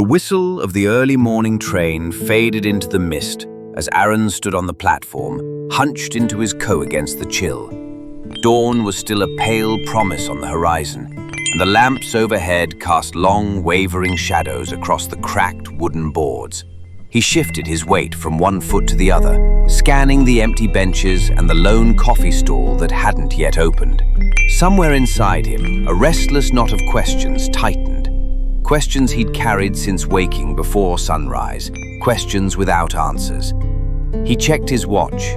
The whistle of the early morning train faded into the mist as Aaron stood on the platform, hunched into his coat against the chill. Dawn was still a pale promise on the horizon, and the lamps overhead cast long, wavering shadows across the cracked wooden boards. He shifted his weight from one foot to the other, scanning the empty benches and the lone coffee stall that hadn't yet opened. Somewhere inside him, a restless knot of questions tightened. Questions he'd carried since waking before sunrise, questions without answers. He checked his watch.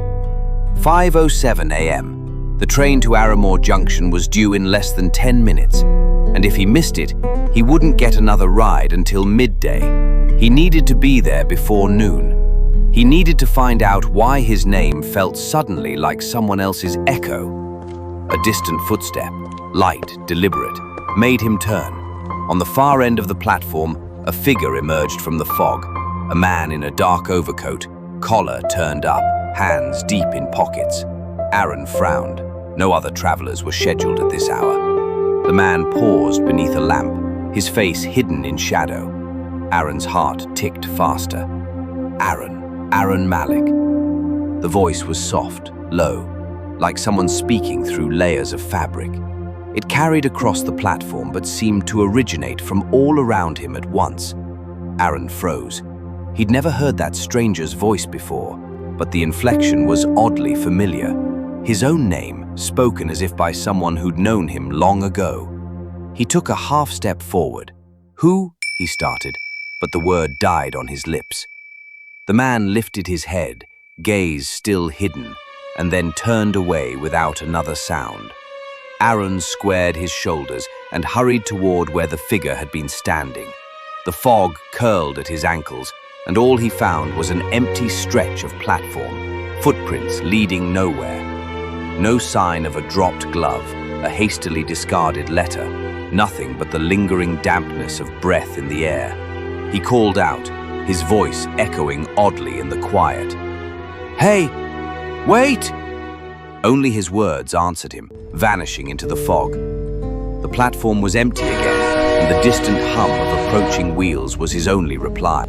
5:07 a.m. The train to Anomé Junction was due in less than 10 minutes, and if he missed it, he wouldn't get another ride until midday. He needed to be there before noon. He needed to find out why his name felt suddenly like someone else's echo. A distant footstep, light, deliberate, made him turn. On the far end of the platform, a figure emerged from the fog. A man in a dark overcoat, collar turned up, hands deep in pockets. Aaron frowned. No other travelers were scheduled at this hour. The man paused beneath a lamp, his face hidden in shadow. Aaron's heart ticked faster. Aaron Malik. The voice was soft, low, like someone speaking through layers of fabric. It carried across the platform but seemed to originate from all around him at once. Aaron froze. He'd never heard that stranger's voice before, but the inflection was oddly familiar. His own name, spoken as if by someone who'd known him long ago. He took a half step forward. "Who?" he started, but the word died on his lips. The man lifted his head, gaze still hidden, and then turned away without another sound. Aaron squared his shoulders and hurried toward where the figure had been standing. The fog curled at his ankles, and all he found was an empty stretch of platform, footprints leading nowhere. No sign of a dropped glove, a hastily discarded letter, nothing but the lingering dampness of breath in the air. He called out, his voice echoing oddly in the quiet. "Hey, wait!" Only his words answered him, vanishing into the fog. The platform was empty again, and the distant hum of approaching wheels was his only reply.